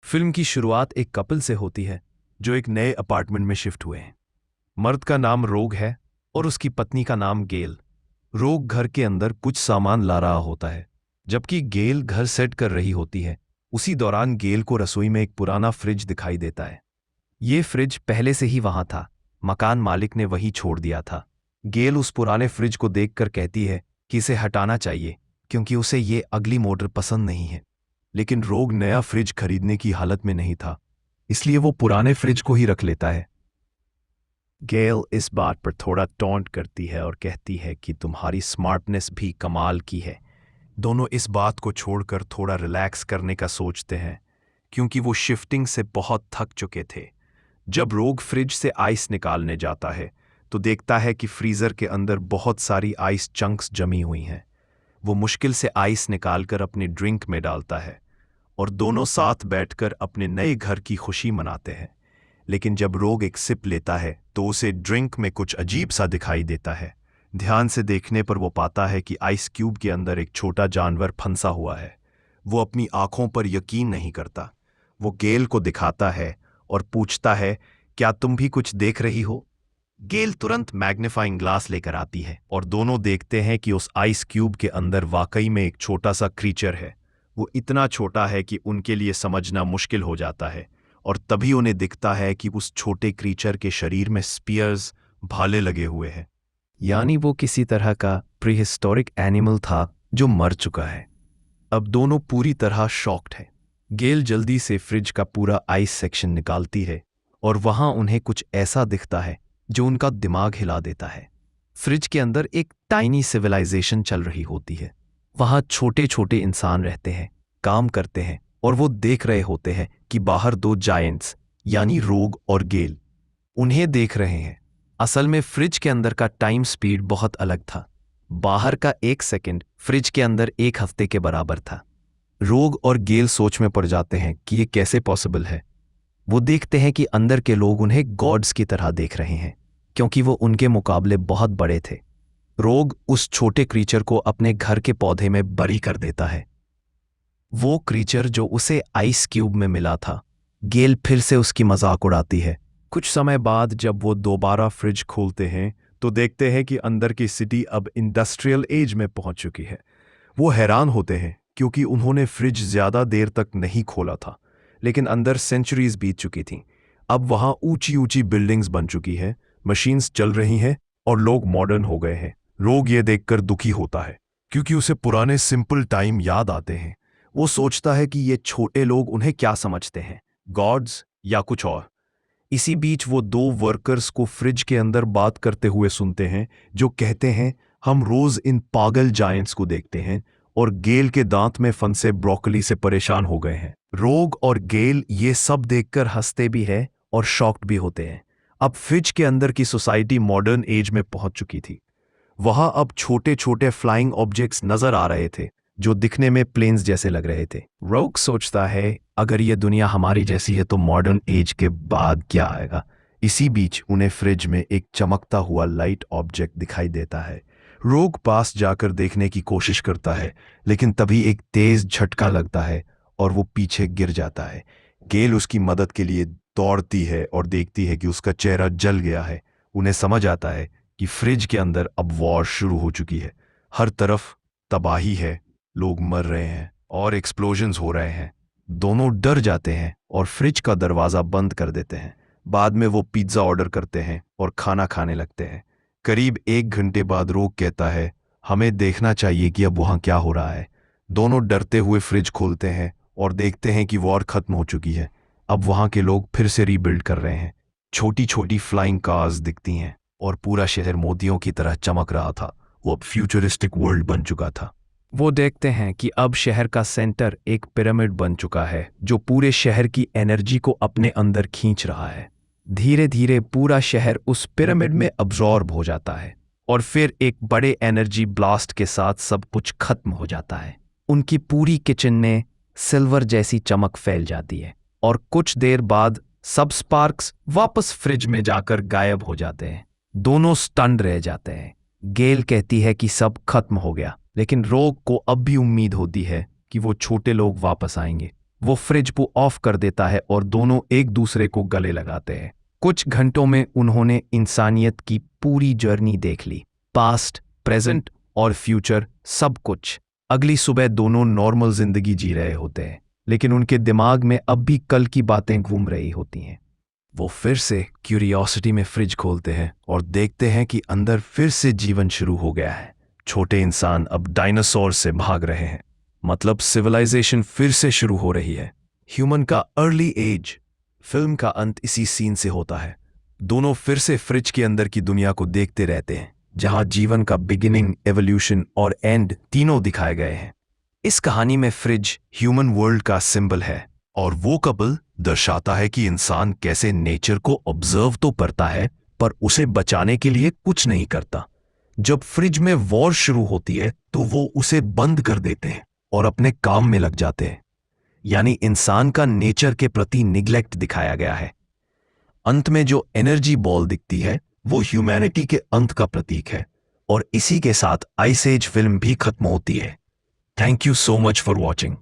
Film की शुरुआत एक कपल से होती है जो एक नए अपार्टमेंट में शिफ्ट हुए हैं। मर्द का नाम रोग है और उसकी पत्नी का नाम गेल। रोग घर के अंदर कुछ सामान ला रहा होता है जबकि गेल घर सेट कर रही होती है। उसी दौरान गेल को रसोई में एक पुराना फ्रिज दिखाई देता है। ये फ्रिज पहले से ही वहां था, मकान मालिक ने वही छोड़ दिया था। गेल उस पुराने फ्रिज को देखकर कहती है कि इसे हटाना चाहिए क्योंकि उसे ये अगली मॉडल पसंद नहीं है। लेकिन रोग नया फ्रिज खरीदने की हालत में नहीं था, इसलिए वो पुराने फ्रिज को ही रख लेता है। गेल इस बात पर थोड़ा टॉन्ट करती है और कहती है कि तुम्हारी स्मार्टनेस भी कमाल की है। दोनों इस बात को छोड़कर थोड़ा रिलैक्स करने का सोचते हैं क्योंकि वो शिफ्टिंग से बहुत थक चुके थे। जब रोग फ्रिज से आइस निकालने जाता है तो देखता है कि फ्रीजर के अंदर बहुत सारी आइस चंक्स जमी हुई हैं। वो मुश्किल से आइस निकालकर अपनी ड्रिंक में डालता है और दोनों साथ बैठकर अपने नए घर की खुशी मनाते हैं। लेकिन जब रोग एक सिप लेता है तो उसे ड्रिंक में कुछ अजीब सा दिखाई देता है। ध्यान से देखने पर वो पाता है कि आइस क्यूब के अंदर एक छोटा जानवर फंसा हुआ है। वो अपनी आंखों पर यकीन नहीं करता। वो गेल को दिखाता है और पूछता है, क्या तुम भी कुछ देख रही हो? गेल तुरंत मैग्नीफाइंग ग्लास लेकर आती है और दोनों देखते हैं कि उस आइस क्यूब के अंदर वाकई में एक छोटा सा क्रीचर है। वो इतना छोटा है कि उनके लिए समझना मुश्किल हो जाता है और तभी उन्हें दिखता है कि उस छोटे क्रीचर के शरीर में स्पीयर्स, भाले लगे हुए हैं। यानी वो किसी तरह का प्रीहिस्टोरिक एनिमल था जो मर चुका है। अब दोनों पूरी तरह शॉक्ड हैं। गेल जल्दी से फ्रिज का पूरा आइस सेक्शन निकालती है और वहां उन्हें कुछ ऐसा दिखता है जो उनका दिमाग हिला देता है। फ्रिज के अंदर एक टाइनी सिविलाइजेशन चल रही होती है। वहां छोटे छोटे इंसान रहते हैं, काम करते हैं और वो देख रहे होते हैं कि बाहर दो जायंट्स यानी रोग और गेल उन्हें देख रहे हैं। असल में फ्रिज के अंदर का टाइम स्पीड बहुत अलग था। बाहर का 1 सेकंड फ्रिज के अंदर 1 हफ्ते के बराबर था। रोग और गेल सोच में पड़ जाते हैं कि ये कैसे पॉसिबल है। वो देखते हैं कि अंदर के लोग उन्हें गॉड्स की तरह देख रहे हैं क्योंकि वो उनके मुकाबले बहुत बड़े थे। रोग उस छोटे क्रीचर को अपने घर के पौधे में बरी कर देता है। वो क्रीचर जो उसे आइस क्यूब में मिला था। गेल फिर से उसकी मजाक उड़ाती है। कुछ समय बाद जब वो दोबारा फ्रिज खोलते हैं तो देखते हैं कि अंदर की सिटी अब इंडस्ट्रियल एज में पहुंच चुकी है। वो हैरान होते हैं क्योंकि उन्होंने फ्रिज ज्यादा देर तक नहीं खोला था, लेकिन अंदर सेंचुरीज बीत चुकी थीं। अब वहां ऊंची ऊंची बिल्डिंग्स बन चुकी हैं, मशीन्स चल रही हैं और लोग मॉडर्न हो गए हैं। रोग ये देखकर दुखी होता है क्योंकि उसे पुराने सिंपल टाइम याद आते हैं। वो सोचता है कि ये छोटे लोग उन्हें क्या समझते हैं, गॉड्स या कुछ और। इसी बीच वो दो वर्कर्स को फ्रिज के अंदर बात करते हुए सुनते हैं जो कहते हैं, हम रोज इन पागल जायंट्स को देखते हैं और गेल के दांत में फंसे ब्रोकली से परेशान हो गए हैं। रोग और गेल ये सब देखकर हंसते भी हैं और शॉक्ड भी होते हैं। अब फ्रिज के अंदर की सोसाइटी मॉडर्न एज में पहुंच चुकी थी। वहां अब छोटे छोटे फ्लाइंग ऑब्जेक्ट्स नजर आ रहे थे जो दिखने में प्लेन्स जैसे लग रहे थे। रोग सोचता है, अगर ये दुनिया हमारी जैसी है तो मॉडर्न एज के बाद क्या आएगा। इसी बीच उन्हें फ्रिज में एक चमकता हुआ लाइट ऑब्जेक्ट दिखाई देता है। रोग पास जाकर देखने की कोशिश करता है लेकिन तभी एक तेज झटका लगता है और वो पीछे गिर जाता है। गेल उसकी मदद के लिए दौड़ती है और देखती है कि उसका चेहरा जल गया है। उन्हें समझ आता है कि फ्रिज के अंदर अब वॉर शुरू हो चुकी है। हर तरफ तबाही है, लोग मर रहे हैं और एक्सप्लोजन्स हो रहे हैं। दोनों डर जाते हैं और फ्रिज का दरवाजा बंद कर देते हैं। बाद में वो पिज्ज़ा ऑर्डर करते हैं और खाना खाने लगते हैं। करीब 1 घंटे बाद रोग कहता है, हमें देखना चाहिए कि अब वहां क्या हो रहा है। दोनों डरते हुए फ्रिज खोलते हैं और देखते हैं कि वॉर खत्म हो चुकी है। अब वहां के लोग फिर से रीबिल्ड कर रहे हैं। छोटी छोटी फ्लाइंग कार्स दिखती हैं और पूरा शहर मोतियों की तरह चमक रहा था। वो अब फ्यूचरिस्टिक वर्ल्ड बन चुका था। वो देखते हैं कि अब शहर का सेंटर एक पिरामिड बन चुका है जो पूरे शहर की एनर्जी को अपने अंदर खींच रहा है। धीरे धीरे पूरा शहर उस पिरामिड में अब्जॉर्ब हो जाता है और फिर एक बड़े एनर्जी ब्लास्ट के साथ सब कुछ खत्म हो जाता है। उनकी पूरी किचन में सिल्वर जैसी चमक फैल जाती है और कुछ देर बाद सब स्पार्क्स वापस फ्रिज में जाकर गायब हो जाते हैं। दोनों स्टन्ड रह जाते हैं। गेल कहती है कि सब खत्म हो गया, लेकिन रोग को अब भी उम्मीद होती है कि वो छोटे लोग वापस आएंगे। वो फ्रिज को ऑफ कर देता है और दोनों एक दूसरे को गले लगाते हैं। कुछ घंटों में उन्होंने इंसानियत की पूरी जर्नी देख ली, पास्ट, प्रेजेंट और फ्यूचर, सब कुछ। अगली सुबह दोनों नॉर्मल जिंदगी जी रहे होते हैं, लेकिन उनके दिमाग में अब भी कल की बातें घूम रही होती हैं। वो फिर से क्यूरियोसिटी में फ्रिज खोलते हैं और देखते हैं कि अंदर फिर से जीवन शुरू हो गया है। छोटे इंसान अब डायनासोर से भाग रहे हैं, मतलब सिविलाइजेशन फिर से शुरू हो रही है। ह्यूमन का अर्ली एज। फिल्म का अंत इसी सीन से होता है। दोनों फिर से फ्रिज के अंदर की दुनिया को देखते रहते हैं, जहां जीवन का बिगिनिंग, एवोल्यूशन और एंड तीनों दिखाए गए हैं। इस कहानी में फ्रिज ह्यूमन वर्ल्ड का सिंबल है, और वो कपल दर्शाता है कि इंसान कैसे नेचर को ऑब्जर्व तो करता है, पर उसे बचाने के लिए कुछ नहीं करता। जब फ्रिज में वॉर शुरू होती है तो वो उसे बंद कर देते हैं और अपने काम में लग जाते हैं। यानी इंसान का नेचर के प्रति निग्लेक्ट दिखाया गया है। अंत में जो एनर्जी बॉल दिखती है वो ह्यूमैनिटी के अंत का प्रतीक है, और इसी के साथ आइस एज फिल्म भी खत्म होती है। Thank you so much for watching.